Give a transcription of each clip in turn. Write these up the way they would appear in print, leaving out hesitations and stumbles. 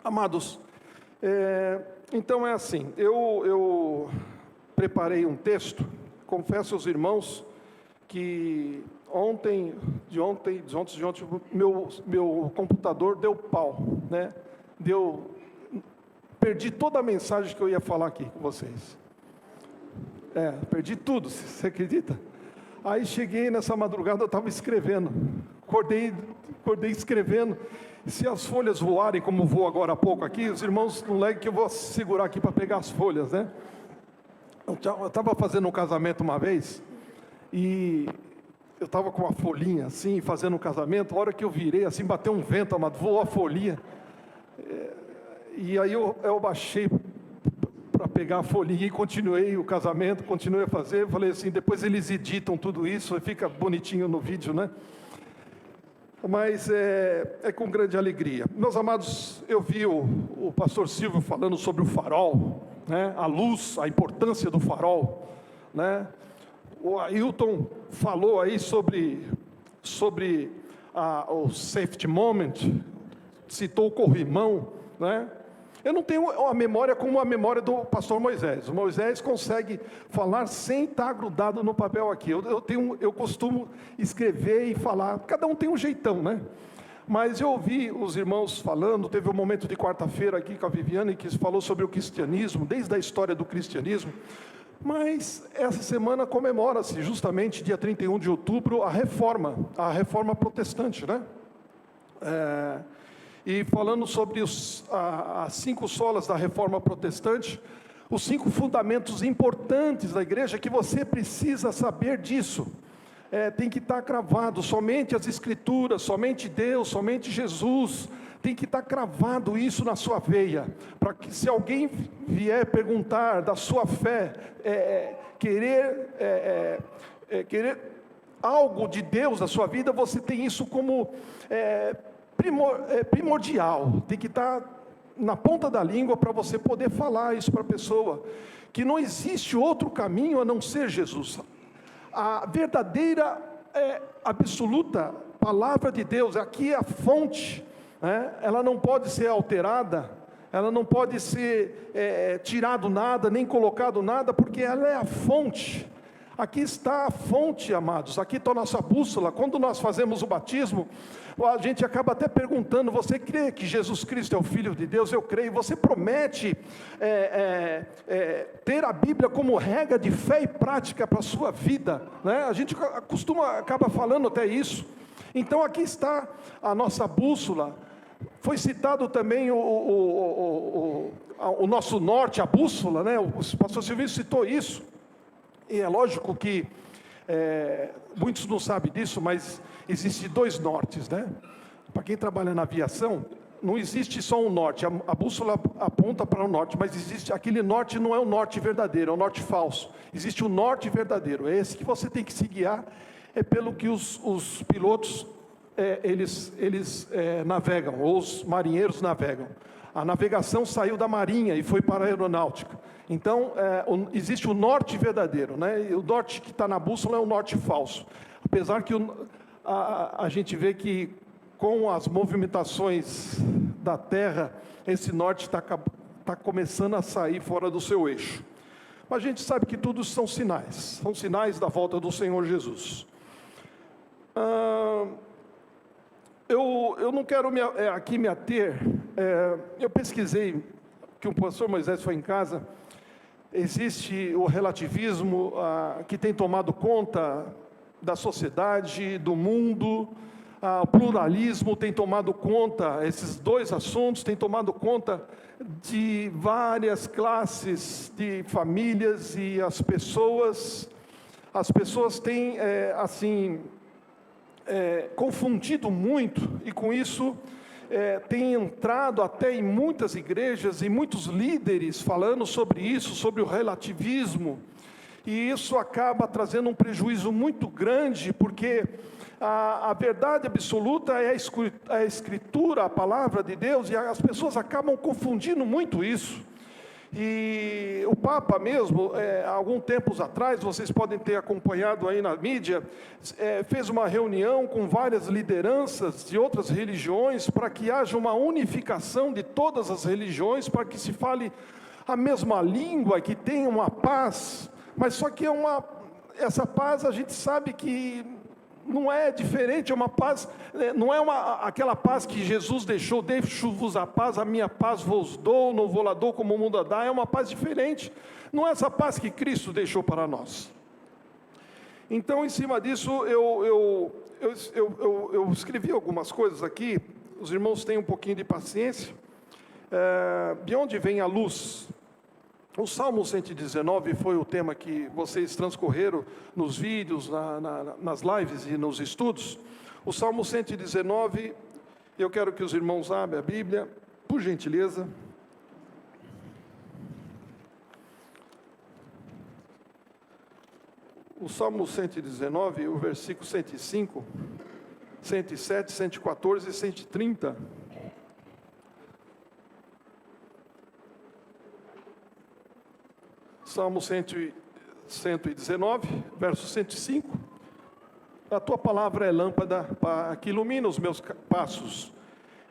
Amados, então é assim, eu preparei um texto, confesso aos irmãos que ontem, meu computador deu pau, né? Perdi toda a mensagem que eu ia falar aqui com vocês. Perdi tudo, você acredita? Aí cheguei nessa madrugada, eu estava escrevendo, acordei escrevendo. Se as folhas voarem como voou agora há pouco aqui, os irmãos não leguem que eu vou segurar aqui para pegar as folhas, né? Eu estava fazendo um casamento uma vez, e eu estava com uma folhinha assim, fazendo um casamento. A hora que eu virei assim, bateu um vento, amado, voou a folhinha. E aí eu baixei para pegar a folhinha e continuei o casamento, continuei a fazer. Eu falei assim, depois eles editam tudo isso e fica bonitinho no vídeo, né? Mas é com grande alegria. Meus amados, eu vi o pastor Silvio falando sobre o farol, né? A luz, a importância do farol, né? O Ailton falou aí sobre o safety moment, citou o corrimão, né? Eu não tenho a memória como a memória do pastor Moisés. O Moisés consegue falar sem estar grudado no papel aqui. Eu costumo escrever e falar, cada um tem um jeitão, né? Mas eu ouvi os irmãos falando, teve um momento de quarta-feira aqui com a Viviane, que falou sobre o cristianismo, desde a história do cristianismo. Mas essa semana comemora-se justamente, dia 31 de outubro, a reforma protestante, né? E falando sobre as 5 solas da reforma protestante, os 5 fundamentos importantes da igreja, que você precisa saber disso. Tem que estar cravado, somente as Escrituras, somente Deus, somente Jesus, tem que estar cravado isso na sua veia, para que se alguém vier perguntar da sua fé, querer algo de Deus na sua vida, você tem isso como primordial, tem que estar na ponta da língua para você poder falar isso para a pessoa, que não existe outro caminho a não ser Jesus. A verdadeira, absoluta palavra de Deus, aqui é a fonte, né? Ela não pode ser alterada, ela não pode ser tirado nada, nem colocado nada, porque ela é a fonte. Aqui está a fonte, amados, aqui está a nossa bússola. Quando nós fazemos o batismo, a gente acaba até perguntando, você crê que Jesus Cristo é o Filho de Deus? Eu creio. Você promete ter a Bíblia como regra de fé e prática para a sua vida, né? A gente acaba falando até isso. Então aqui está a nossa bússola. Foi citado também o nosso norte, a bússola, né? O pastor Silvio citou isso. E é lógico que muitos não sabem disso, mas existem 2 nortes, né? Para quem trabalha na aviação, não existe só um norte. A bússola aponta para o norte, mas existe aquele norte, não é o norte verdadeiro, é o norte falso. Existe o norte verdadeiro, é esse que você tem que se guiar, é pelo que os pilotos eles navegam, ou os marinheiros navegam. A navegação saiu da marinha e foi para a aeronáutica. Então, existe o norte verdadeiro, né? E o norte que está na bússola é o norte falso. Apesar que a gente vê que com as movimentações da Terra, esse norte está começando a sair fora do seu eixo. Mas a gente sabe que tudo são sinais da volta do Senhor Jesus. Eu não quero aqui me ater, eu pesquisei, que o pastor Moisés foi em casa, existe o relativismo que tem tomado conta da sociedade, do mundo, o pluralismo tem tomado conta, esses 2 assuntos têm tomado conta de várias classes de famílias, e as pessoas têm, confundido muito, e com isso tem entrado até em muitas igrejas, e muitos líderes falando sobre isso, sobre o relativismo, e isso acaba trazendo um prejuízo muito grande, porque a verdade absoluta é a Escritura, a palavra de Deus, e as pessoas acabam confundindo muito isso. E o Papa mesmo, há alguns tempos atrás, vocês podem ter acompanhado aí na mídia, fez uma reunião com várias lideranças de outras religiões para que haja uma unificação de todas as religiões, para que se fale a mesma língua, que tenha uma paz. Mas só que essa paz a gente sabe que não é diferente, é uma paz, não é aquela paz que Jesus deixou, deixo-vos a paz, a minha paz vos dou, não vou lá dou como o mundo a dá, é uma paz diferente, não é essa paz que Cristo deixou para nós. Então, em cima disso, eu escrevi algumas coisas aqui, os irmãos têm um pouquinho de paciência. De onde vem a luz? O Salmo 119 foi o tema que vocês transcorreram nos vídeos, nas lives e nos estudos. O Salmo 119, eu quero que os irmãos abram a Bíblia, por gentileza. O Salmo 119, o versículo 105, 107, 114 e 130. Salmo 119, verso 105. A tua palavra é lâmpada que ilumina os meus passos,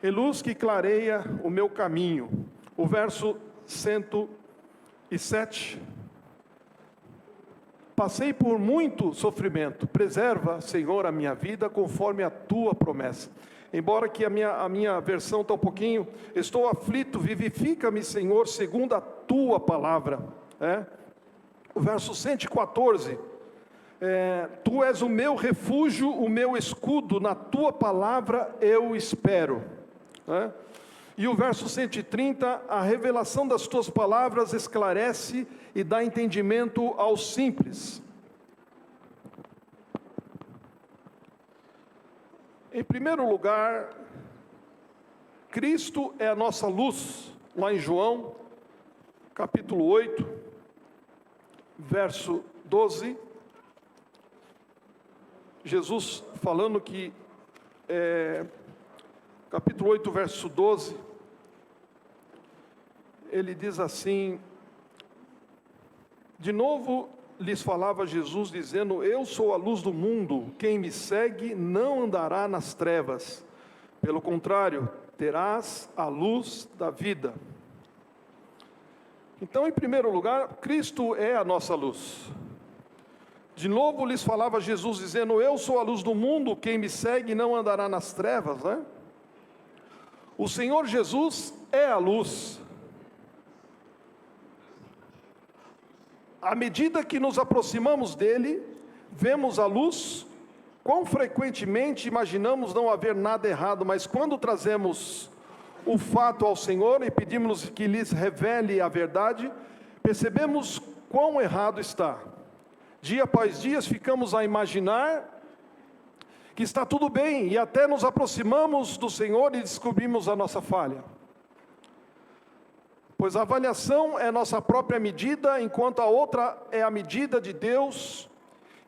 e luz que clareia o meu caminho. O verso 107. Passei por muito sofrimento, preserva, Senhor, a minha vida conforme a tua promessa. Embora que a minha versão está um pouquinho, estou aflito, vivifica-me, Senhor, segundo a tua palavra. O verso 114, tu és o meu refúgio, o meu escudo, na tua palavra eu espero. E o verso 130, a revelação das tuas palavras esclarece e dá entendimento aos simples. Em primeiro lugar, Cristo é a nossa luz, lá em João, capítulo 8, verso 12, Jesus falando que, capítulo 8, verso 12, ele diz assim, de novo lhes falava Jesus dizendo, eu sou a luz do mundo, quem me segue não andará nas trevas, pelo contrário, terás a luz da vida. Então, em primeiro lugar, Cristo é a nossa luz. De novo lhes falava Jesus dizendo, eu sou a luz do mundo, quem me segue não andará nas trevas, O Senhor Jesus é a luz. À medida que nos aproximamos dele, vemos a luz, quão frequentemente imaginamos não haver nada errado, mas quando trazemos o fato ao Senhor e pedimos que lhes revele a verdade, percebemos quão errado está. Dia após dia ficamos a imaginar que está tudo bem e até nos aproximamos do Senhor e descobrimos a nossa falha. Pois a avaliação é nossa própria medida, enquanto a outra é a medida de Deus.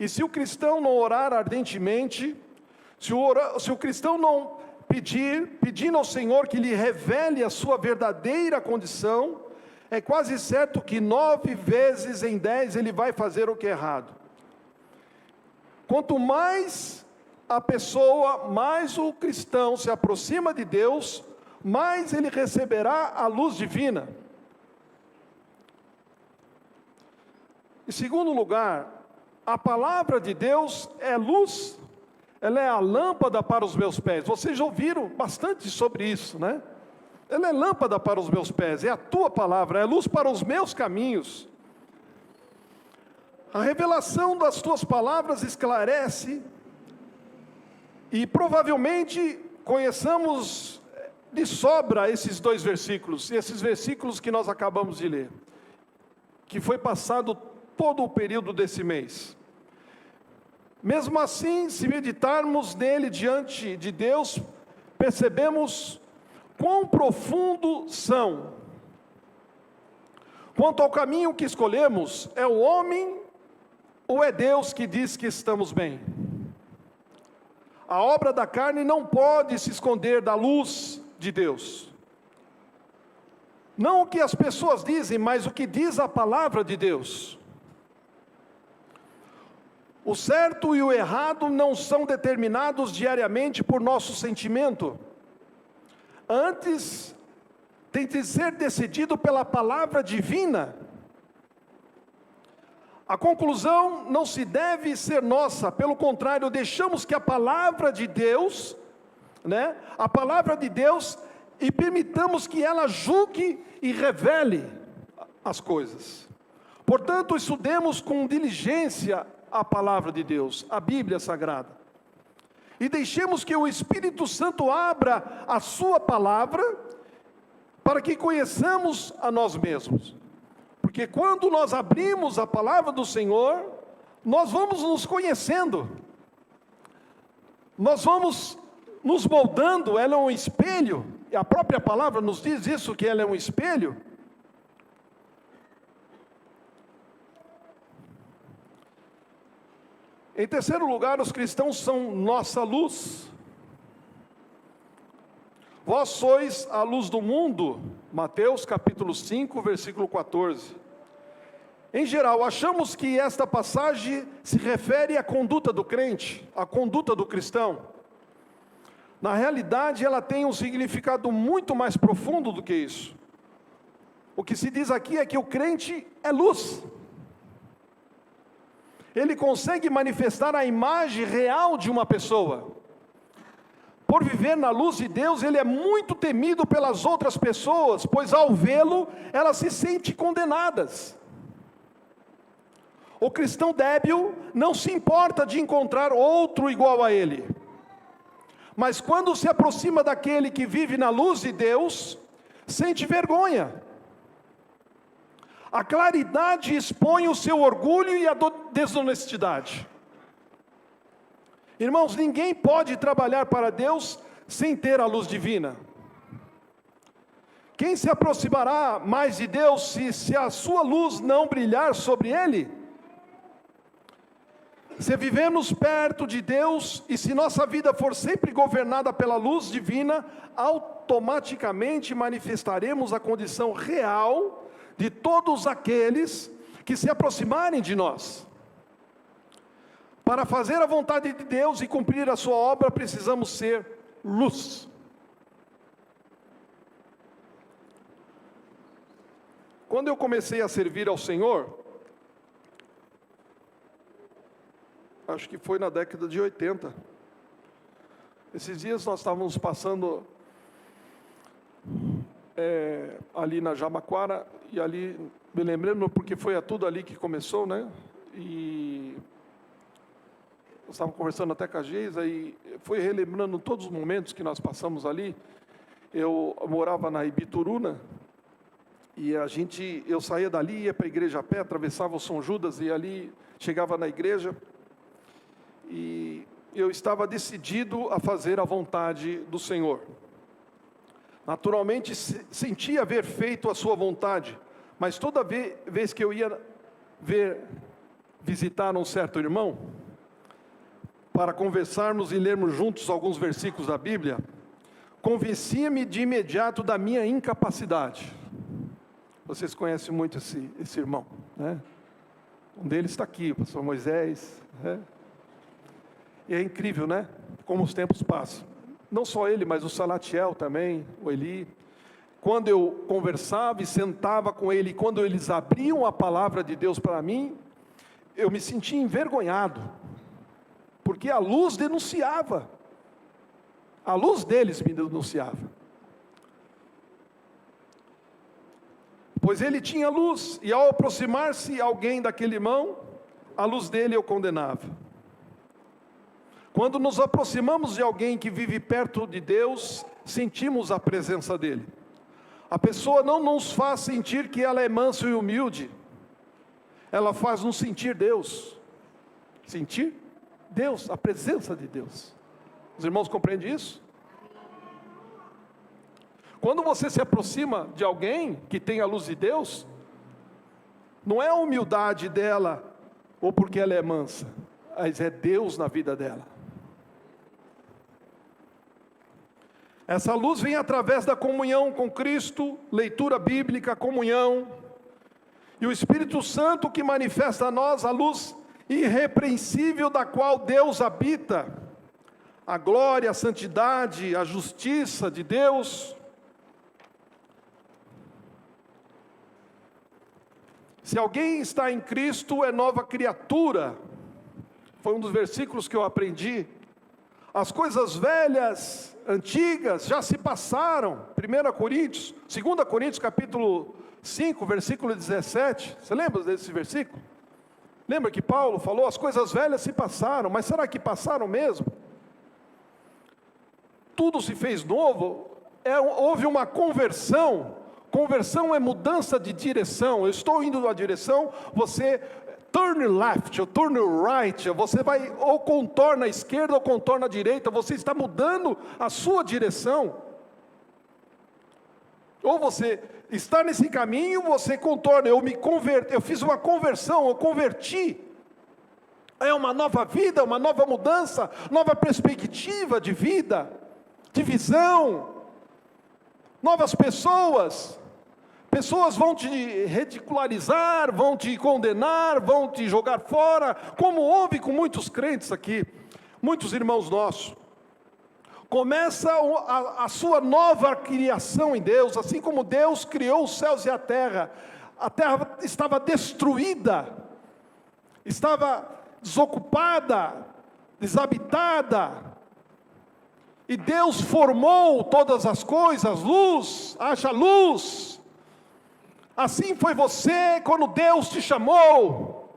E se o cristão não orar ardentemente, se o cristão não pedindo ao Senhor que lhe revele a sua verdadeira condição, é quase certo que 9 vezes em 10 ele vai fazer o que é errado. Quanto mais a pessoa, mais o cristão se aproxima de Deus, mais ele receberá a luz divina. Em segundo lugar, a palavra de Deus é luz. Ela é a lâmpada para os meus pés. Vocês já ouviram bastante sobre isso, Ela é lâmpada para os meus pés, é a tua palavra, é luz para os meus caminhos. A revelação das tuas palavras esclarece, e provavelmente conheçamos de sobra esses 2 versículos, esses versículos que nós acabamos de ler, que foi passado todo o período desse mês. Mesmo assim, se meditarmos nele diante de Deus, percebemos quão profundo são. Quanto ao caminho que escolhemos, é o homem ou é Deus que diz que estamos bem? A obra da carne não pode se esconder da luz de Deus. Não o que as pessoas dizem, mas o que diz a palavra de Deus. O certo e o errado não são determinados diariamente por nosso sentimento. Antes, tem de ser decidido pela palavra divina. A conclusão não se deve ser nossa, pelo contrário, deixamos que a palavra de Deus, a palavra de Deus, e permitamos que ela julgue e revele as coisas. Portanto, estudemos com diligência a palavra de Deus, a Bíblia Sagrada. E deixemos que o Espírito Santo abra a sua palavra, para que conheçamos a nós mesmos. Porque quando nós abrimos a palavra do Senhor, nós vamos nos conhecendo. Nós vamos nos moldando, ela é um espelho. E a própria palavra nos diz isso, que ela é um espelho. Em terceiro lugar, os cristãos são nossa luz. Vós sois a luz do mundo, Mateus capítulo 5, versículo 14. Em geral, achamos que esta passagem se refere à conduta do crente, à conduta do cristão. Na realidade, ela tem um significado muito mais profundo do que isso. O que se diz aqui é que o crente é luz. Ele consegue manifestar a imagem real de uma pessoa. Por viver na luz de Deus, ele é muito temido pelas outras pessoas, pois ao vê-lo, elas se sentem condenadas. O cristão débil não se importa de encontrar outro igual a ele. Mas quando se aproxima daquele que vive na luz de Deus, sente vergonha. A claridade expõe o seu orgulho e a desonestidade. Irmãos, ninguém pode trabalhar para Deus sem ter a luz divina. Quem se aproximará mais de Deus se a sua luz não brilhar sobre ele? Se vivemos perto de Deus e se nossa vida for sempre governada pela luz divina, automaticamente manifestaremos a condição real de todos aqueles que se aproximarem de nós. Para fazer a vontade de Deus e cumprir a sua obra, precisamos ser luz. Quando eu comecei a servir ao Senhor, acho que foi na década de 80. Esses dias nós estávamos passando ali na Jabaquara, e ali, me lembrando, porque foi tudo ali que começou, e nós estávamos conversando até com a Geisa, e foi relembrando todos os momentos que nós passamos ali. Eu morava na Ibituruna, e eu saía dali, ia para a igreja a pé, atravessava o São Judas, e ali chegava na igreja, e eu estava decidido a fazer a vontade do Senhor. Naturalmente, sentia haver feito a sua vontade, mas toda vez que eu ia visitar um certo irmão, para conversarmos e lermos juntos alguns versículos da Bíblia, convencia-me de imediato da minha incapacidade. Vocês conhecem muito esse irmão, Um deles está aqui, o pastor Moisés, E é incrível, como os tempos passam. Não só ele, mas o Salatiel também, o Eli. Quando eu conversava e sentava com ele, quando eles abriam a palavra de Deus para mim, eu me sentia envergonhado, porque a luz denunciava. A luz deles me denunciava. Pois ele tinha luz, e ao aproximar-se alguém daquele irmão, a luz dele eu condenava. Quando nos aproximamos de alguém que vive perto de Deus, sentimos a presença dele. A pessoa não nos faz sentir que ela é mansa e humilde, ela faz nos sentir Deus. Sentir Deus, a presença de Deus. Os irmãos compreendem isso? Quando você se aproxima de alguém que tem a luz de Deus, não é a humildade dela, ou porque ela é mansa, mas é Deus na vida dela. Essa luz vem através da comunhão com Cristo, leitura bíblica, comunhão, e o Espírito Santo que manifesta a nós a luz irrepreensível da qual Deus habita, a glória, a santidade, a justiça de Deus. Se alguém está em Cristo, é nova criatura. Foi um dos versículos que eu aprendi. As coisas velhas, antigas, já se passaram. 2 Coríntios, capítulo 5, versículo 17. Você lembra desse versículo? Lembra que Paulo falou, as coisas velhas se passaram, mas será que passaram mesmo? Tudo se fez novo, houve uma conversão. Conversão é mudança de direção. Eu estou indo numa direção, você turn left, ou turn right, você vai ou contorna à esquerda ou contorna à direita, você está mudando a sua direção. Ou você está nesse caminho, você contorna, eu fiz uma conversão, eu converti. É uma nova vida, uma nova mudança, nova perspectiva de vida, de visão, novas pessoas. Pessoas vão te ridicularizar, vão te condenar, vão te jogar fora, como houve com muitos crentes aqui, muitos irmãos nossos. Começa a sua nova criação em Deus, assim como Deus criou os céus e a terra estava destruída, estava desocupada, desabitada, e Deus formou todas as coisas, luz, haja luz. Assim foi você quando Deus te chamou.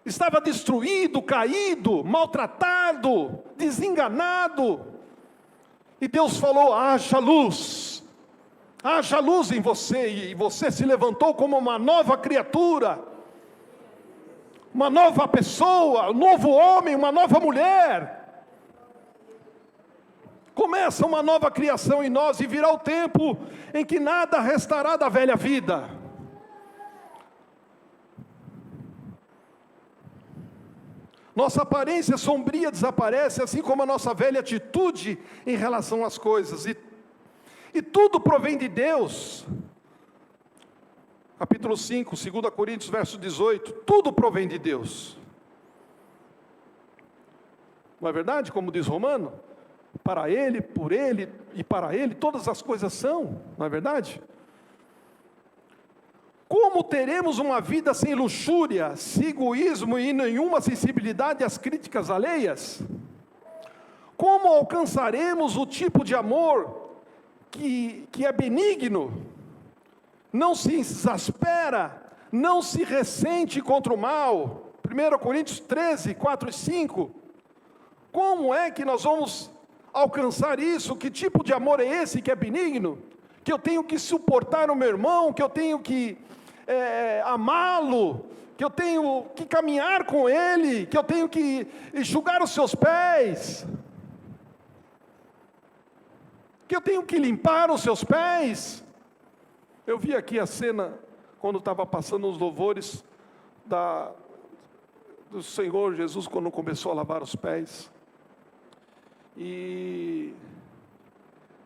Estava destruído, caído, maltratado, desenganado. E Deus falou, haja luz em você. E você se levantou como uma nova criatura, uma nova pessoa, um novo homem, uma nova mulher. Começa uma nova criação em nós e virá o tempo em que nada restará da velha vida. Nossa aparência sombria desaparece, assim como a nossa velha atitude em relação às coisas. E tudo provém de Deus. Capítulo 5, 2 Coríntios, verso 18. Tudo provém de Deus. Não é verdade, como diz Romano? Para Ele, por Ele e para Ele, todas as coisas são, não é verdade? Como teremos uma vida sem luxúria, sem egoísmo e nenhuma sensibilidade às críticas alheias? Como alcançaremos o tipo de amor que é benigno, não se exaspera, não se ressente contra o mal? 1 Coríntios 13, 4 e 5. Como é que nós vamos alcançar isso? Que tipo de amor é esse que é benigno? Que eu tenho que suportar o meu irmão, que eu tenho que amá-lo, que eu tenho que caminhar com ele, que eu tenho que enxugar os seus pés, que eu tenho que limpar os seus pés. Eu vi aqui a cena, quando estava passando os louvores do Senhor Jesus, quando começou a lavar os pés. E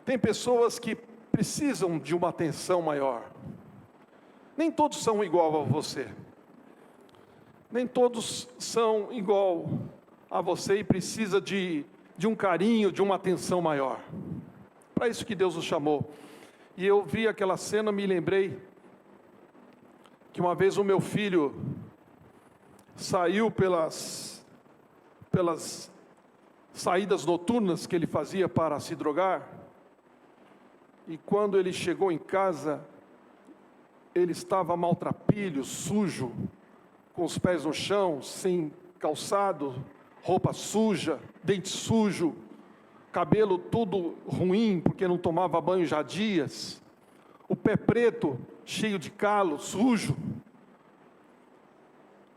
tem pessoas que precisam de uma atenção maior. Nem todos são igual a você. Nem todos são igual a você e precisa de um carinho, de uma atenção maior. Para isso que Deus nos chamou. E eu vi aquela cena, me lembrei que uma vez o meu filho saiu pelas saídas noturnas que ele fazia para se drogar, e quando ele chegou em casa, ele estava maltrapilho, sujo, com os pés no chão, sem calçado, roupa suja, dente sujo, cabelo tudo ruim, porque não tomava banho já há dias, o pé preto, cheio de calo, sujo.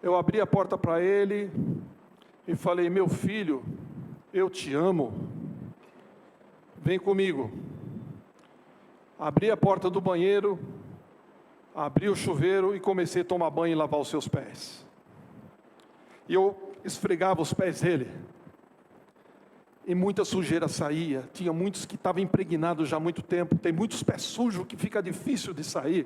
Eu abri a porta para ele e falei: meu filho, eu te amo, vem comigo. Abri a porta do banheiro, abri o chuveiro e comecei a tomar banho e lavar os seus pés. E eu esfregava os pés dele. e muita sujeira saía. Tinha muitos que estavam impregnados já há muito tempo. Tem muitos pés sujos que fica difícil de sair.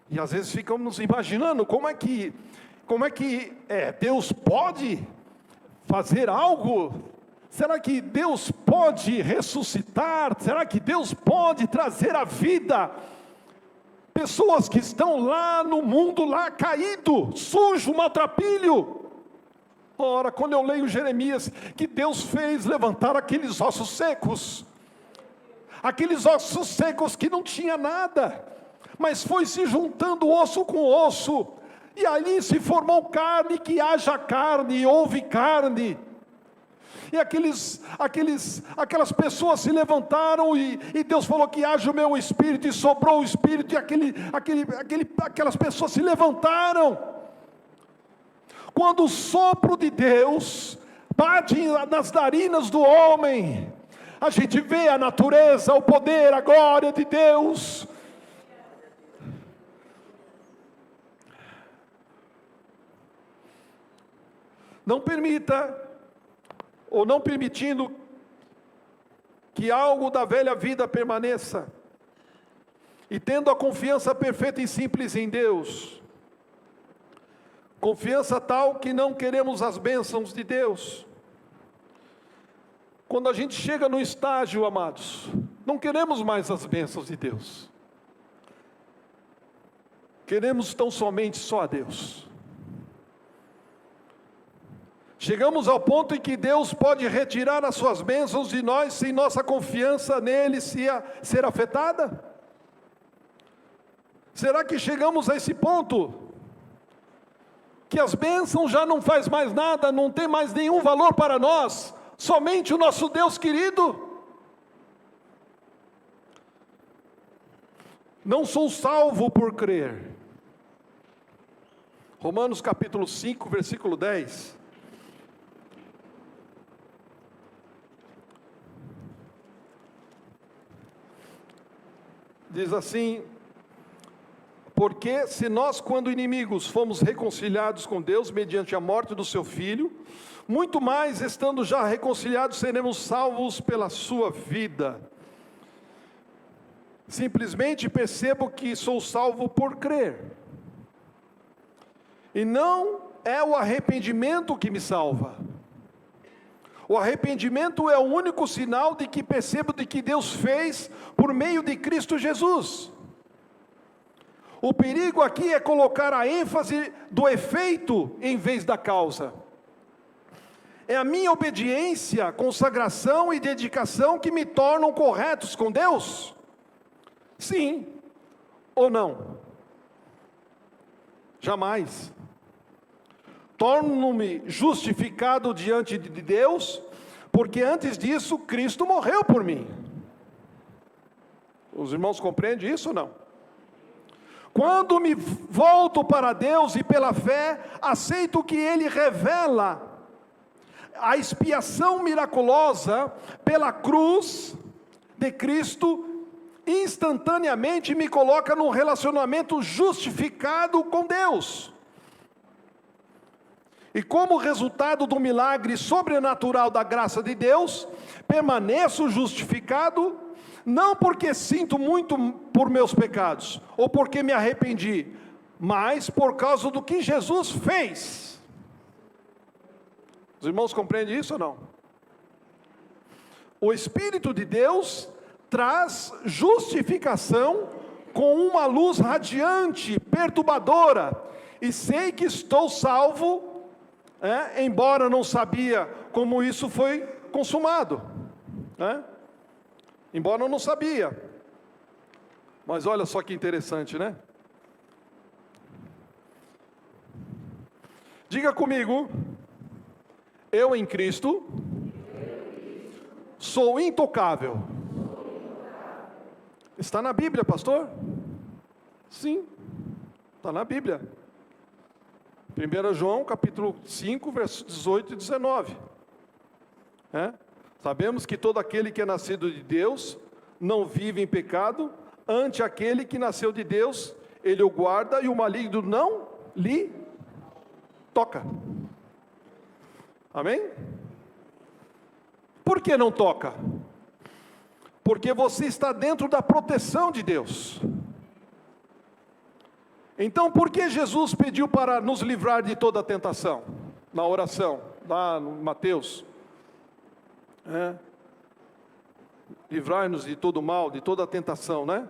E às vezes ficamos imaginando como é que Deus pode fazer algo? Será que Deus pode ressuscitar? Será que Deus pode trazer à vida pessoas que estão lá no mundo, lá caído, sujo, maltrapilho? Ora, quando eu leio Jeremias, que Deus fez levantar aqueles ossos secos que não tinha nada, mas foi se juntando osso com osso, e ali se formou carne, que haja carne, e houve carne. E aquelas pessoas se levantaram, e Deus falou que haja o meu espírito, e sobrou o espírito, e aquelas pessoas se levantaram. Quando o sopro de Deus bate nas narinas do homem, a gente vê a natureza, o poder, a glória de Deus. Não permita, ou não permitindo que algo da velha vida permaneça, e tendo a confiança perfeita e simples em Deus, confiança tal que não queremos as bênçãos de Deus. Quando a gente chega no estágio, amados, não queremos mais as bênçãos de Deus. Queremos tão somente só a Deus. Chegamos ao ponto em que Deus pode retirar as suas bênçãos de nós sem nossa confiança nele ser afetada? Será que chegamos a esse ponto? Que as bênçãos já não faz mais nada, não tem mais nenhum valor para nós, somente o nosso Deus querido? Não sou salvo por crer. Romanos capítulo 5, versículo 10. Diz assim: porque se nós, quando inimigos, fomos reconciliados com Deus mediante a morte do seu Filho, muito mais, estando já reconciliados, seremos salvos pela sua vida. Simplesmente percebo que sou salvo por crer. E não é o arrependimento que me salva. O arrependimento é o único sinal de que percebo de que Deus fez por meio de Cristo Jesus. O perigo aqui é colocar a ênfase do efeito em vez da causa. É a minha obediência, consagração e dedicação que me tornam corretos com Deus? Sim ou não? Jamais. Torno-me justificado diante de Deus, porque antes disso Cristo morreu por mim. Os irmãos compreendem isso ou não? Quando me volto para Deus e pela fé, aceito que Ele revela a expiação miraculosa pela cruz de Cristo, instantaneamente me coloca num relacionamento justificado com Deus. E como resultado do milagre sobrenatural da graça de Deus, permaneço justificado, não porque sinto muito por meus pecados, ou porque me arrependi, mas por causa do que Jesus fez. Os irmãos compreendem isso ou não? O Espírito de Deus traz justificação com uma luz radiante, perturbadora, e sei que estou salvo, embora não sabia como isso foi consumado, embora eu não sabia. Mas olha só que interessante, né? Diga comigo: eu em Cristo sou intocável. Está na Bíblia, pastor? Sim, está na Bíblia. 1 João capítulo 5, versos 18 e 19. Sabemos que todo aquele que é nascido de Deus não vive em pecado, ante aquele que nasceu de Deus, ele o guarda e o maligno não lhe toca. Amém? Por que não toca? Porque você está dentro da proteção de Deus. Então, por que Jesus pediu para nos livrar de toda tentação? Na oração, lá no Mateus. Livrai-nos de todo mal, de toda tentação, né?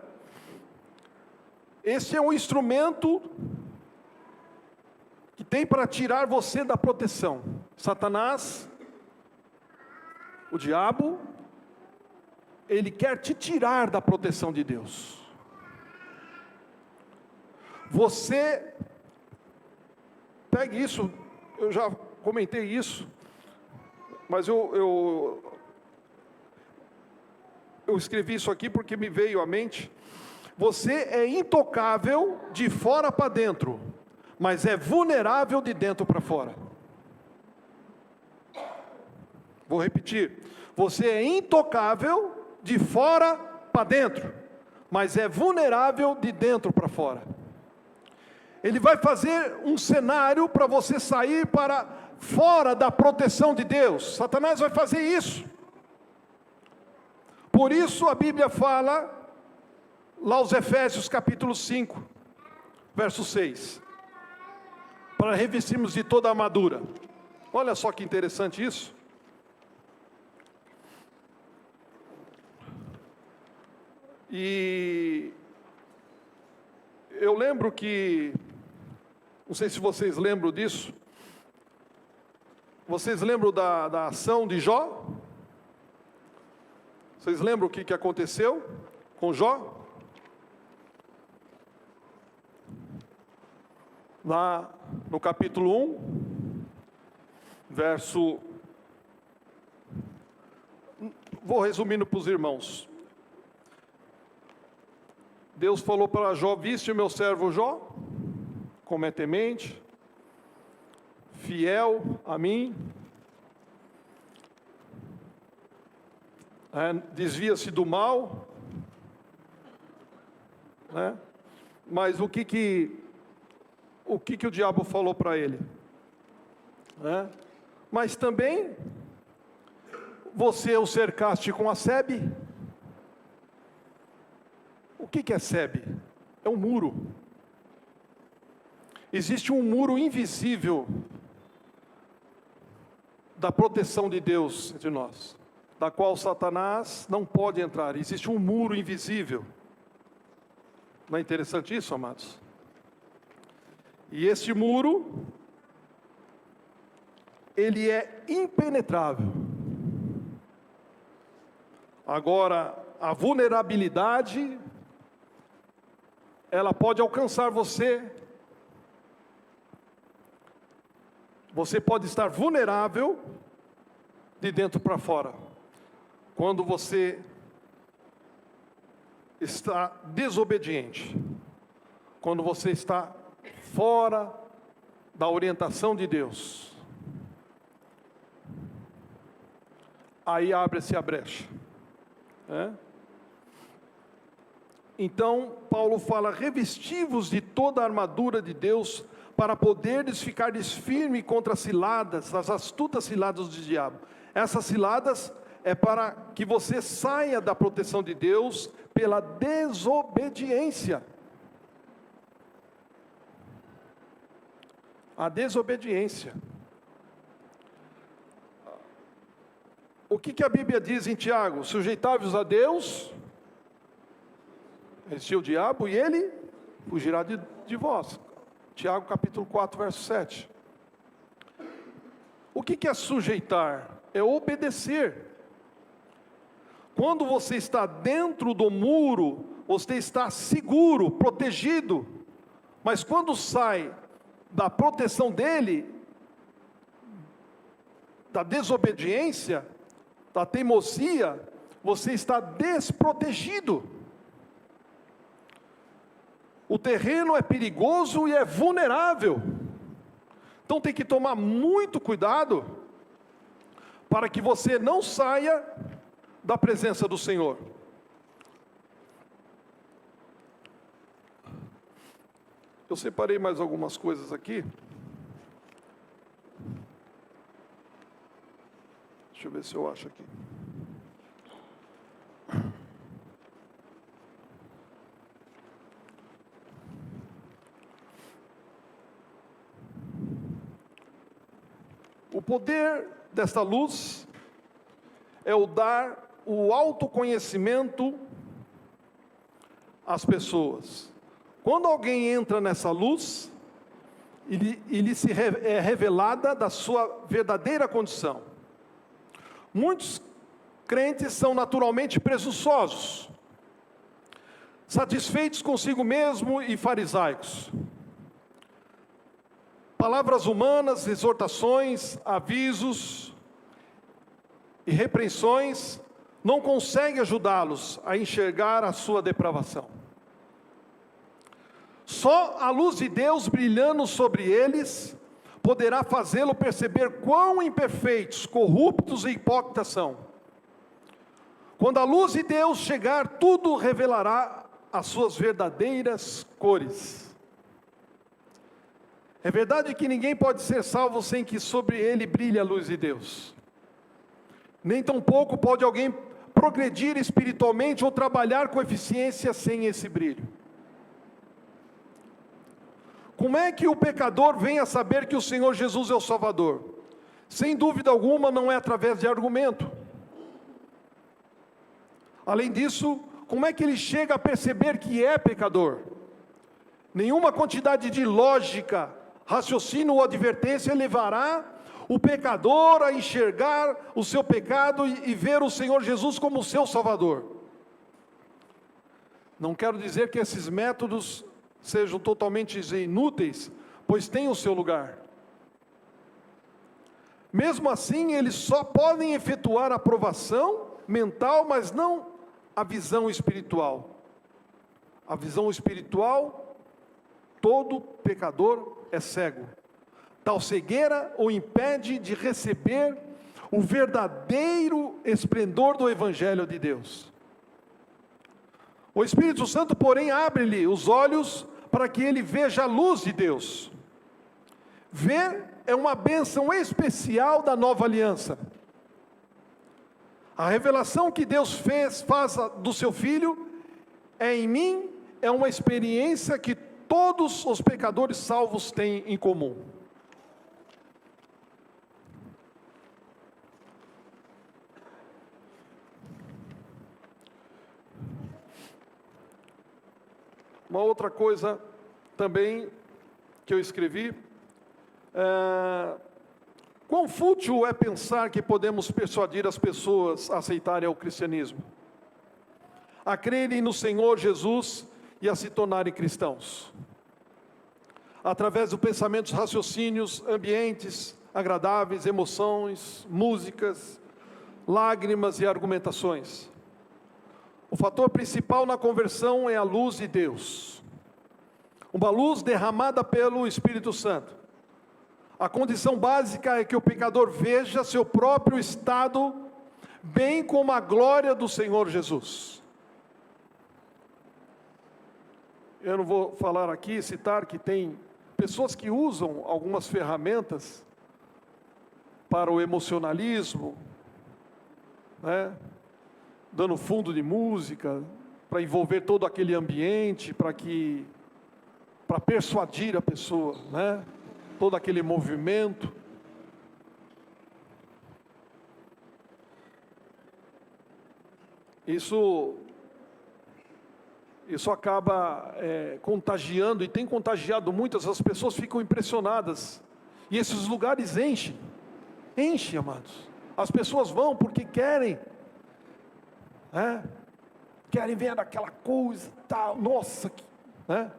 Esse é um instrumento que tem para tirar você da proteção. Satanás, o diabo, ele quer te tirar da proteção de Deus. Você, pegue isso, eu já comentei isso, mas eu escrevi isso aqui porque me veio à mente. Você é intocável de fora para dentro, mas é vulnerável de dentro para fora. Vou repetir. Você é intocável de fora para dentro, mas é vulnerável de dentro para fora. Ele vai fazer um cenário para você sair para fora da proteção de Deus. Satanás vai fazer isso. Por isso a Bíblia fala, lá os Efésios capítulo 5, verso 6. Para revestirmos de toda a armadura. Olha só que interessante isso. E eu lembro que, não sei se vocês lembram disso, vocês lembram da ação de Jó? Vocês lembram o que aconteceu com Jó? Lá no capítulo 1, verso... Vou resumindo para os irmãos. Deus falou para Jó: viste o meu servo Jó, como é temente, fiel a mim, desvia-se do mal, né? Mas o que o diabo falou para ele? Mas também você o cercaste com a sebe. O que é sebe? É um muro. Existe um muro invisível da proteção de Deus entre nós, da qual Satanás não pode entrar. Existe um muro invisível. Não é interessante isso, amados? E este muro, ele é impenetrável. Agora, a vulnerabilidade, ela pode alcançar você. Você pode estar vulnerável de dentro para fora, quando você está desobediente, quando você está fora da orientação de Deus. Aí abre-se a brecha. Então, Paulo fala: revesti-vos de toda a armadura de Deus, para poderes ficardes firme contra as ciladas, as astutas ciladas do diabo. Essas ciladas é para que você saia da proteção de Deus pela desobediência. A desobediência. O que a Bíblia diz em Tiago? Sujeitai-vos a Deus, resistir o diabo e ele fugirá de vós. Tiago capítulo 4, verso 7. O que é sujeitar? É obedecer. Quando você está dentro do muro, você está seguro, protegido. Mas quando sai da proteção dele, da desobediência, da teimosia, você está desprotegido. O terreno é perigoso e é vulnerável. Então tem que tomar muito cuidado para que você não saia da presença do Senhor. Eu separei mais algumas coisas aqui. Deixa eu ver se eu acho aqui. O poder desta luz é o dar o autoconhecimento às pessoas. Quando alguém entra nessa luz, ele é revelada da sua verdadeira condição. Muitos crentes são naturalmente presunçosos, satisfeitos consigo mesmo e farisaicos. Palavras humanas, exortações, avisos e repreensões não conseguem ajudá-los a enxergar a sua depravação. Só a luz de Deus brilhando sobre eles poderá fazê-lo perceber quão imperfeitos, corruptos e hipócritas são. Quando a luz de Deus chegar, tudo revelará as suas verdadeiras cores. É verdade que ninguém pode ser salvo sem que sobre ele brilhe a luz de Deus. Nem tampouco pode alguém progredir espiritualmente ou trabalhar com eficiência sem esse brilho. Como é que o pecador vem a saber que o Senhor Jesus é o Salvador? Sem dúvida alguma, não é através de argumento. Além disso, como é que ele chega a perceber que é pecador? Nenhuma quantidade de lógica, raciocínio ou advertência levará o pecador a enxergar o seu pecado e ver o Senhor Jesus como o seu Salvador. Não quero dizer que esses métodos sejam totalmente inúteis, pois têm o seu lugar. Mesmo assim, eles só podem efetuar a aprovação mental, mas não a visão espiritual. A visão espiritual, todo pecador é cego. Tal cegueira o impede de receber o verdadeiro esplendor do Evangelho de Deus. O Espírito Santo, porém, abre-lhe os olhos para que ele veja a luz de Deus. Ver é uma bênção especial da nova aliança. A revelação que Deus faz do seu Filho em mim é uma experiência que todos os pecadores salvos têm em comum. Uma outra coisa também que eu escrevi, quão fútil é pensar que podemos persuadir as pessoas a aceitarem o cristianismo, a crerem no Senhor Jesus e a se tornarem cristãos, através dos pensamentos, raciocínios, ambientes agradáveis, emoções, músicas, lágrimas e argumentações. O fator principal na conversão é a luz de Deus, uma luz derramada pelo Espírito Santo. A condição básica é que o pecador veja seu próprio estado, bem como a glória do Senhor Jesus. Eu não vou falar aqui, citar que tem pessoas que usam algumas ferramentas para o emocionalismo, né? Dando fundo de música, para envolver todo aquele ambiente, para persuadir a pessoa, né? Todo aquele movimento. Isso acaba contagiando, e tem contagiado muitas, as pessoas ficam impressionadas, e esses lugares enchem, amados. As pessoas vão porque querem, querem ver aquela coisa, tal, nossa, né?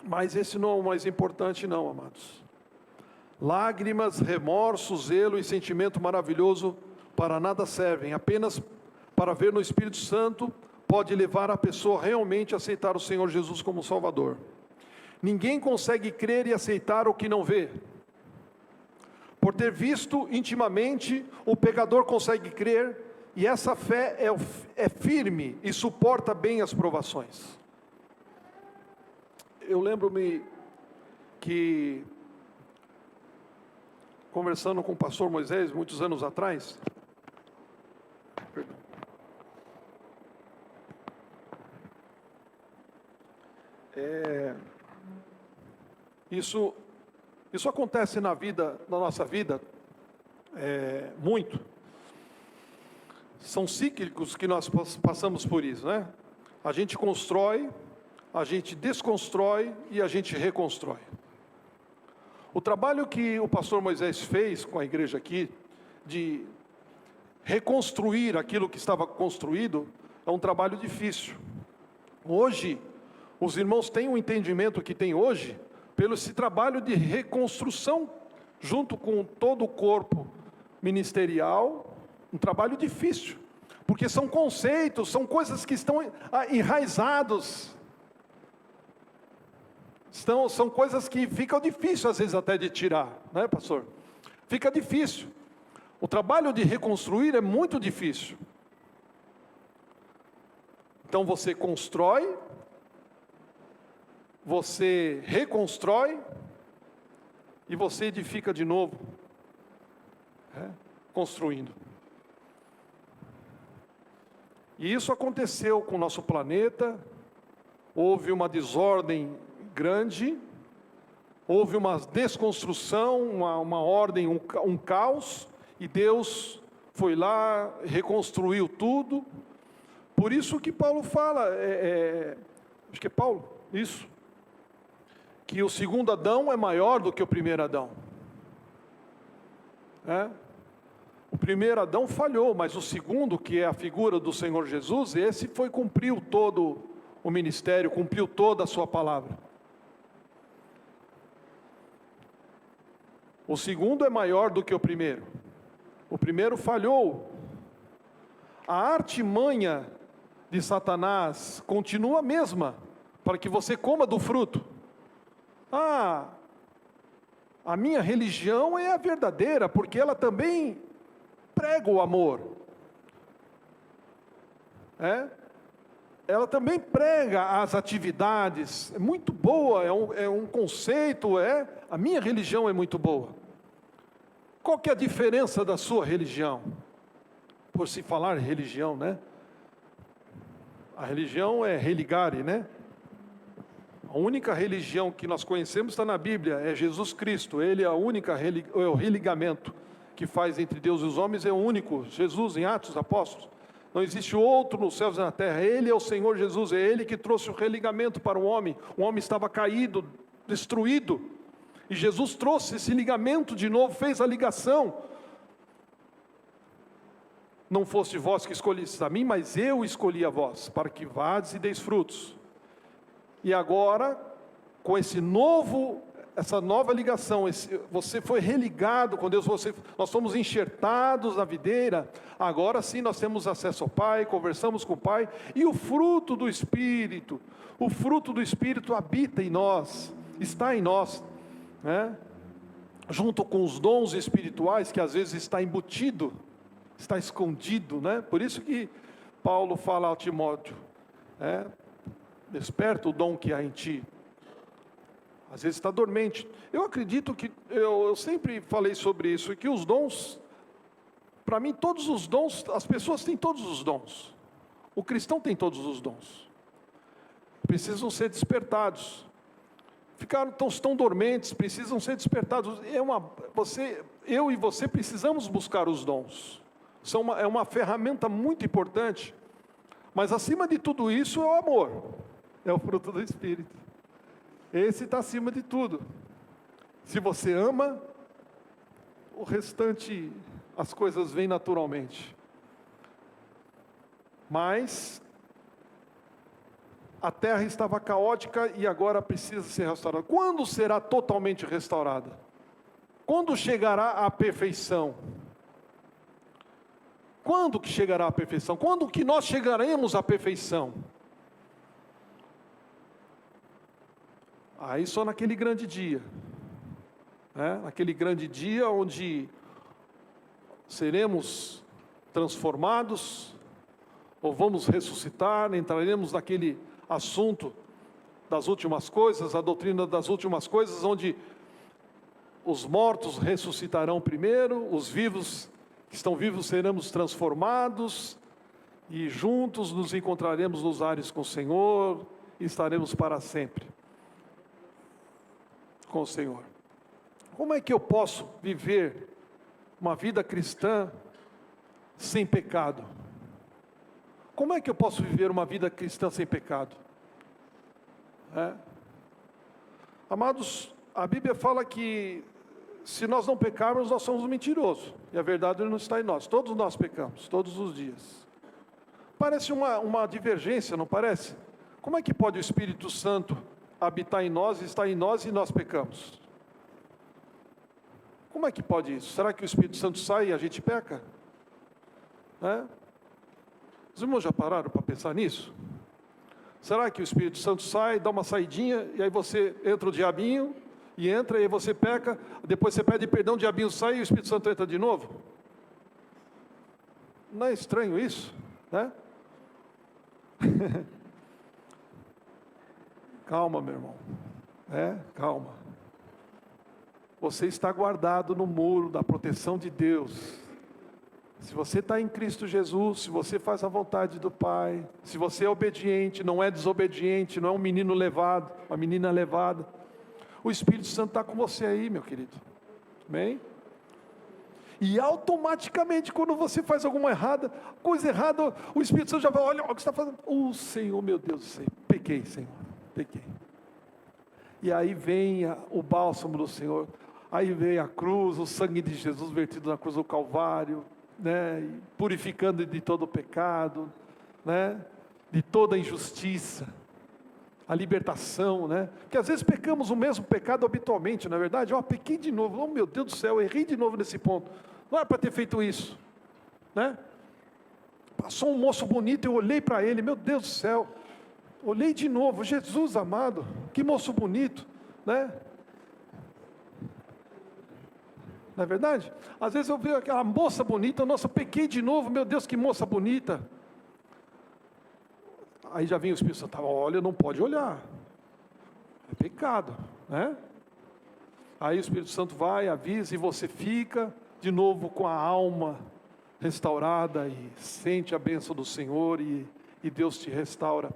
Mas esse não é o mais importante não, amados. Lágrimas, remorso, zelo e sentimento maravilhoso para nada servem, apenas para ver no Espírito Santo pode levar a pessoa realmente a aceitar o Senhor Jesus como Salvador. Ninguém consegue crer e aceitar o que não vê. Por ter visto intimamente, o pecador consegue crer, e essa fé é firme e suporta bem as provações. Eu lembro-me que conversando com o pastor Moisés, muitos anos atrás. Perdão. Isso acontece na nossa vida, muito. São cíclicos que nós passamos por isso, né? A gente constrói, a gente desconstrói e a gente reconstrói. O trabalho que o pastor Moisés fez com a igreja aqui, de reconstruir aquilo que estava construído, é um trabalho difícil. Hoje, os irmãos têm um entendimento que tem hoje, pelo esse trabalho de reconstrução, junto com todo o corpo ministerial, um trabalho difícil, porque são conceitos, são coisas que estão enraizados, são coisas que ficam difíceis às vezes até de tirar, né, pastor? Fica difícil. O trabalho de reconstruir é muito difícil. Então você constrói, você reconstrói e você edifica de novo, construindo. E isso aconteceu com o nosso planeta. Houve uma desordem grande, houve uma desconstrução, uma ordem, um caos, e Deus foi lá, reconstruiu tudo. Por isso que Paulo fala, acho que é Paulo, isso, que o segundo Adão é maior do que o primeiro Adão. O primeiro Adão falhou, mas o segundo, que é a figura do Senhor Jesus, esse cumpriu todo o ministério, cumpriu toda a sua palavra. O segundo é maior do que o primeiro. O primeiro falhou. A artimanha de Satanás continua a mesma, para que você coma do fruto. A minha religião é a verdadeira, porque ela também prega o amor. Ela também prega as atividades. É muito boa, é um conceito, a minha religião é muito boa. Qual que é a diferença da sua religião? Por se falar religião, né? A religião é religare, né? A única religião que nós conhecemos está na Bíblia, é Jesus Cristo. Ele é a única, o religamento que faz entre Deus e os homens é o único. Jesus, em Atos dos Apóstolos. Não existe outro nos céus e na terra. Ele é o Senhor Jesus, é Ele que trouxe o religamento para o homem. O homem estava caído, destruído. E Jesus trouxe esse ligamento de novo, fez a ligação. Não fosse vós que escolhestes a mim, mas eu escolhi a vós, para que vades e deis frutos. E agora, com essa nova ligação, você foi religado com Deus, nós somos enxertados na videira. Agora sim nós temos acesso ao Pai, conversamos com o Pai, e o fruto do Espírito habita em nós, está em nós, né? Junto com os dons espirituais, que às vezes está embutido, está escondido, né? Por isso que Paulo fala ao Timóteo, desperta o dom que há em ti. Às vezes está dormente. Eu acredito que, eu sempre falei sobre isso, que os dons, para mim todos os dons, as pessoas têm todos os dons. O cristão tem todos os dons. Precisam ser despertados. Estão dormentes, precisam ser despertados. Eu e você precisamos buscar os dons. É uma ferramenta muito importante. Mas acima de tudo isso é o amor. É o fruto do Espírito. Esse está acima de tudo. Se você ama, o restante, as coisas vêm naturalmente. Mas a terra estava caótica e agora precisa ser restaurada. Quando será totalmente restaurada? Quando chegará à perfeição? Quando que chegará à perfeição? Quando que nós chegaremos à perfeição? Aí só naquele grande dia, naquele grande dia onde seremos transformados, ou vamos ressuscitar, entraremos naquele assunto das últimas coisas, a doutrina das últimas coisas, onde os mortos ressuscitarão primeiro, os vivos, que estão vivos, seremos transformados, e juntos nos encontraremos nos ares com o Senhor, e estaremos para sempre com o Senhor. Como é que eu posso viver uma vida cristã sem pecado? Como é que eu posso viver uma vida cristã sem pecado? Amados, a Bíblia fala que se nós não pecarmos, nós somos mentirosos, e a verdade não está em nós. Todos nós pecamos, todos os dias. Parece uma divergência, não parece? Como é que pode o Espírito Santo habitar em nós, estar em nós, e nós pecamos? Como é que pode isso? Será que o Espírito Santo sai e a gente peca? Os irmãos já pararam para pensar nisso? Será que o Espírito Santo sai, dá uma saidinha, e aí você entra o diabinho, e entra, e aí você peca, depois você pede perdão, o diabinho sai, e o Espírito Santo entra de novo? Não é estranho isso? Calma, meu irmão. Calma. Você está guardado no muro da proteção de Deus. Se você está em Cristo Jesus, se você faz a vontade do Pai, se você é obediente, não é desobediente, não é um menino levado, uma menina levada, o Espírito Santo está com você aí, meu querido. Amém? E automaticamente, quando você faz alguma coisa errada, o Espírito Santo já vai, olha o que você está fazendo. Senhor, meu Deus do céu, pequei, Senhor, pequei. E aí vem o bálsamo do Senhor, aí vem a cruz, o sangue de Jesus vertido na cruz do Calvário, purificando de todo o pecado, de toda a injustiça, a libertação, porque às vezes pecamos o mesmo pecado habitualmente, não é verdade? Pequei de novo, meu Deus do céu, errei de novo nesse ponto, não era para ter feito isso, passou um moço bonito, eu olhei para ele, meu Deus do céu, olhei de novo, Jesus amado, que moço bonito, não é verdade? Às vezes eu vejo aquela moça bonita, nossa, pequei de novo, meu Deus, que moça bonita. Aí já vem o Espírito Santo, olha, não pode olhar, é pecado, Aí o Espírito Santo vai, avisa, e você fica de novo com a alma restaurada, e sente a bênção do Senhor, e Deus te restaura.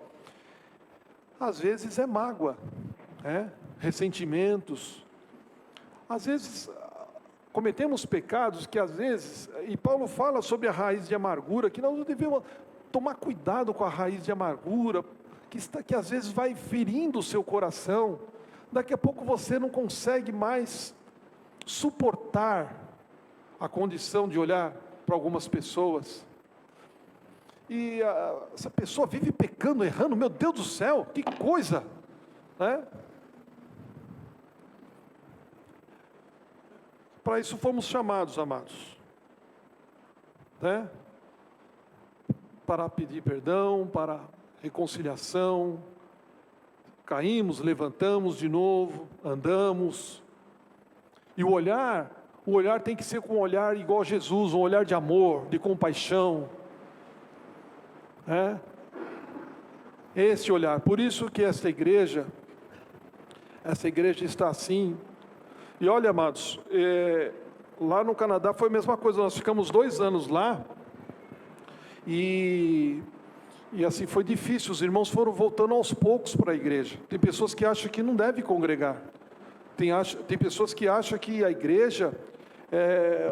Às vezes é mágoa, ressentimentos, às vezes cometemos pecados que às vezes, e Paulo fala sobre a raiz de amargura, que nós devemos tomar cuidado com a raiz de amargura, que às vezes vai ferindo o seu coração, daqui a pouco você não consegue mais suportar a condição de olhar para algumas pessoas, e essa pessoa vive pecando, errando, meu Deus do céu, que coisa, Para isso fomos chamados, amados, para pedir perdão, para reconciliação, caímos, levantamos de novo, andamos, e o olhar tem que ser com um olhar igual a Jesus, um olhar de amor, de compaixão, esse olhar. Por isso que essa igreja está assim. E olha, amados, lá no Canadá foi a mesma coisa, nós ficamos 2 anos lá, e assim foi difícil, os irmãos foram voltando aos poucos para a igreja. Tem pessoas que acham que não deve congregar, tem pessoas que acham que a igreja é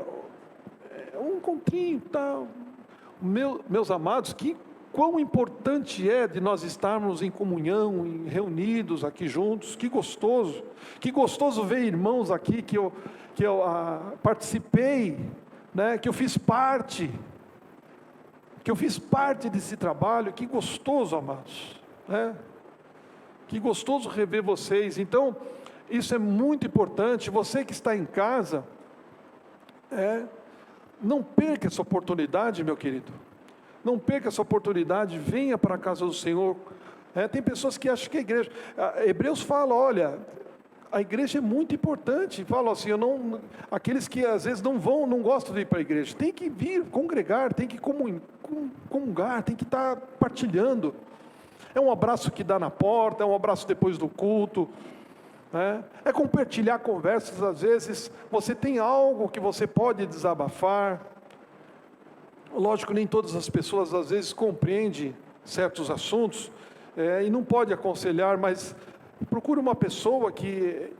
um encontrinho, tal. Meus amados, quão importante é de nós estarmos em comunhão, reunidos aqui juntos, que gostoso ver irmãos aqui que eu participei, que eu fiz parte desse trabalho, que gostoso, amados, que gostoso rever vocês. Então, isso é muito importante. Você que está em casa, não perca essa oportunidade, meu querido. Não perca essa oportunidade, venha para a casa do Senhor. Tem pessoas que acham que a igreja... Hebreus fala, olha, a igreja é muito importante. Fala assim, aqueles que às vezes não gostam de ir para a igreja, tem que vir congregar, tem que comungar, tem que estar partilhando. É um abraço que dá na porta, é um abraço depois do culto, É compartilhar conversas. Às vezes você tem algo que você pode desabafar. Lógico, nem todas as pessoas às vezes compreendem certos assuntos, e não pode aconselhar, mas procure uma pessoa que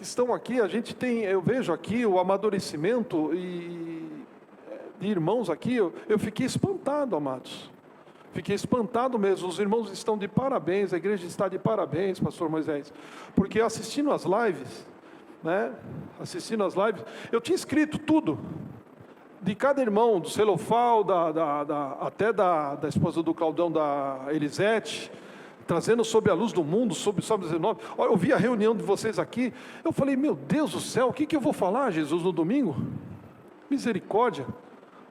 estão aqui. Eu vejo aqui o amadurecimento de irmãos aqui. Eu fiquei espantado, amados. Fiquei espantado mesmo. Os irmãos estão de parabéns, a igreja está de parabéns, pastor Moisés, porque assistindo as lives, eu tinha escrito tudo, de cada irmão, do Celofal, até da esposa do Claudão, da Elisete, trazendo sobre a luz do mundo, sobre o Salmo 19. Eu vi a reunião de vocês aqui, eu falei, meu Deus do céu, o que eu vou falar, Jesus, no domingo? Misericórdia.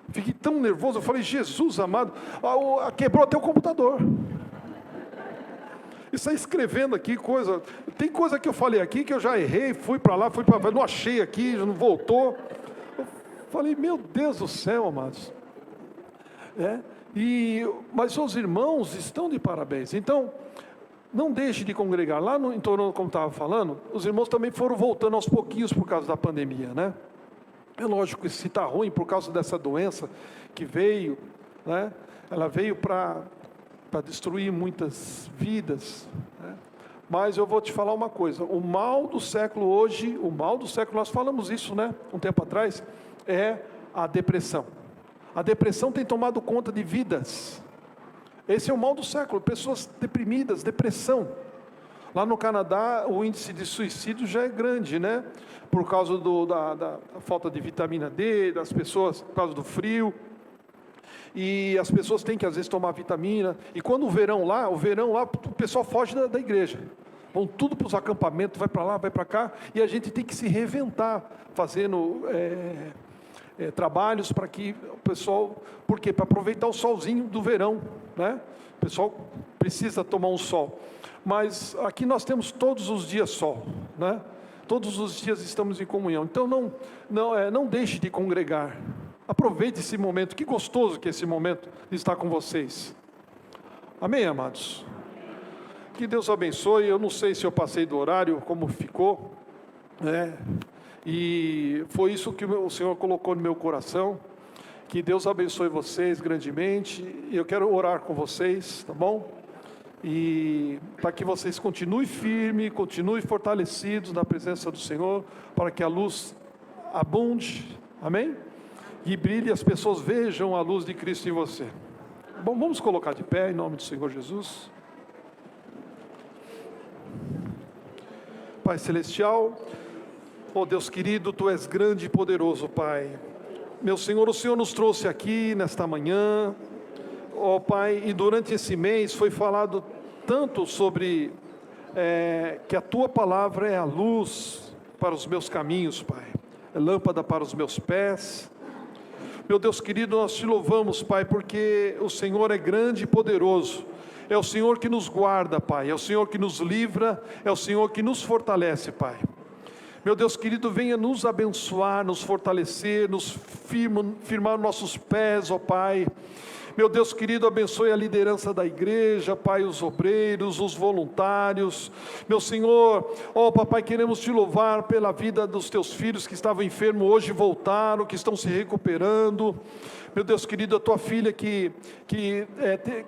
Fiquei tão nervoso, eu falei, Jesus amado, quebrou até o computador. E saí escrevendo aqui coisa. Tem coisa que eu falei aqui que eu já errei, fui para lá, não achei aqui, não voltou. Eu falei, meu Deus do céu, amados. Mas os irmãos estão de parabéns. Então, não deixe de congregar. Lá no entorno, como estava falando, os irmãos também foram voltando aos pouquinhos por causa da pandemia, né? É lógico que se está ruim por causa dessa doença que veio, ela veio para destruir muitas vidas, Mas eu vou te falar uma coisa, o mal do século hoje, nós falamos isso, um tempo atrás, é a depressão. A depressão tem tomado conta de vidas. Esse é o mal do século, pessoas deprimidas, depressão. Lá no Canadá, o índice de suicídio já é grande, por causa da falta de vitamina D, das pessoas, por causa do frio. E as pessoas têm que, às vezes, tomar vitamina. E quando o verão lá, o pessoal foge da igreja. Vão tudo para os acampamentos, vai para lá, vai para cá. E a gente tem que se reinventar, fazendo trabalhos para que o pessoal... Por quê? Para aproveitar o solzinho do verão, O pessoal precisa tomar um sol. Mas aqui nós temos todos os dias sol, Todos os dias estamos em comunhão. Então não deixe de congregar. Aproveite esse momento. Que gostoso que é esse momento de estar com vocês. Amém, amados? Que Deus abençoe. Eu não sei se eu passei do horário, como ficou, E foi isso que o Senhor colocou no meu coração. Que Deus abençoe vocês grandemente. Eu quero orar com vocês, tá bom? E para que vocês continuem firmes, continuem fortalecidos na presença do Senhor, para que a luz abunde, amém? E brilhe, as pessoas vejam a luz de Cristo em você. Bom, vamos colocar de pé em nome do Senhor Jesus. Pai Celestial, ó Deus querido, Tu és grande e poderoso, Pai. Meu Senhor, o Senhor nos trouxe aqui nesta manhã, ó Pai, e durante esse mês foi falado tanto sobre que a Tua palavra é a luz para os meus caminhos, Pai, é lâmpada para os meus pés. Meu Deus querido, nós Te louvamos, Pai, porque o Senhor é grande e poderoso. É o Senhor que nos guarda, Pai, é o Senhor que nos livra, é o Senhor que nos fortalece, Pai. Meu Deus querido, venha nos abençoar, nos fortalecer, nos firmar nossos pés, ó Pai. Meu Deus querido, abençoe a liderança da igreja, Pai, os obreiros, os voluntários. Meu Senhor, ó Papai, queremos Te louvar pela vida dos Teus filhos que estavam enfermos, hoje voltaram, que estão se recuperando. Meu Deus querido, a Tua filha que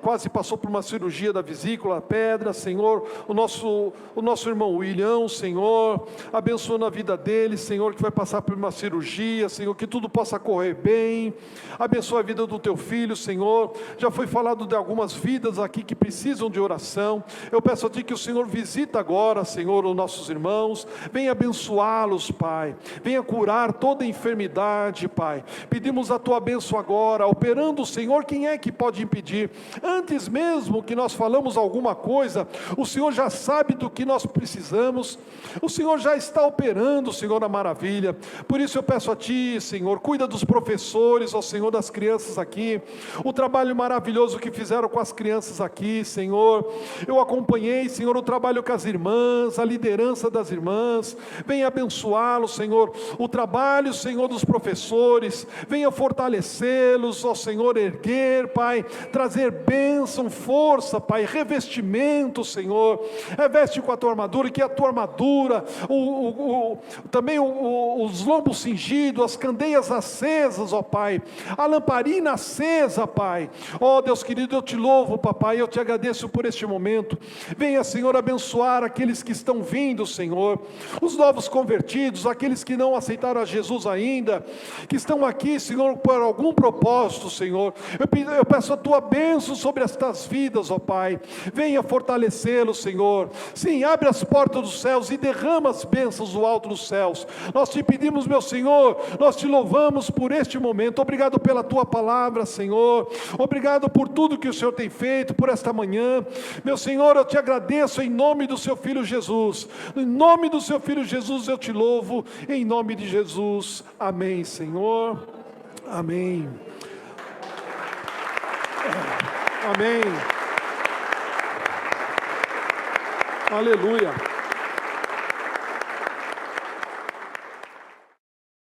quase passou por uma cirurgia da vesícula, pedra, Senhor, o nosso irmão William, Senhor, abençoa a vida dele, Senhor, que vai passar por uma cirurgia, Senhor, que tudo possa correr bem. Abençoa a vida do Teu filho, Senhor. Já foi falado de algumas vidas aqui que precisam de oração. Eu peço a Ti que o Senhor visita agora, Senhor, os nossos irmãos, venha abençoá-los, Pai, venha curar toda enfermidade, Pai. Pedimos a Tua bênção agora, operando, Senhor, quem é que pode impedir? Antes mesmo que nós falamos alguma coisa, o Senhor já sabe do que nós precisamos, o Senhor já está operando, Senhor, a maravilha. Por isso eu peço a Ti, Senhor, cuida dos professores, ó Senhor, das crianças aqui, o trabalho trabalho maravilhoso que fizeram com as crianças aqui, Senhor. Eu acompanhei, Senhor, o trabalho com as irmãs, a liderança das irmãs. Venha abençoá-los, Senhor. O trabalho, Senhor, dos professores. Venha fortalecê-los, ó Senhor, erguer, Pai, trazer bênção, força, Pai, revestimento, Senhor. Reveste com a tua armadura, que a tua armadura, também os lombos cingidos, as candeias acesas, ó Pai, a lamparina acesa, Pai. Ó Deus querido, eu te louvo, Papai, eu te agradeço por este momento. Venha, Senhor, abençoar aqueles que estão vindo, Senhor, os novos convertidos, aqueles que não aceitaram a Jesus ainda, que estão aqui, Senhor, por algum propósito, Senhor. Eu peço a tua bênção sobre estas vidas, ó Pai. Venha fortalecê-los, Senhor. Sim, abre as portas dos céus e derrama as bênçãos do alto dos céus. Nós te pedimos, meu Senhor, nós te louvamos por este momento. Obrigado pela tua palavra, Senhor. Obrigado por tudo que o Senhor tem feito, por esta manhã. Meu Senhor, eu te agradeço em nome do seu Filho Jesus. Em nome do seu Filho Jesus eu te louvo. Em nome de Jesus. Amém, Senhor. Amém. Amém. Aleluia.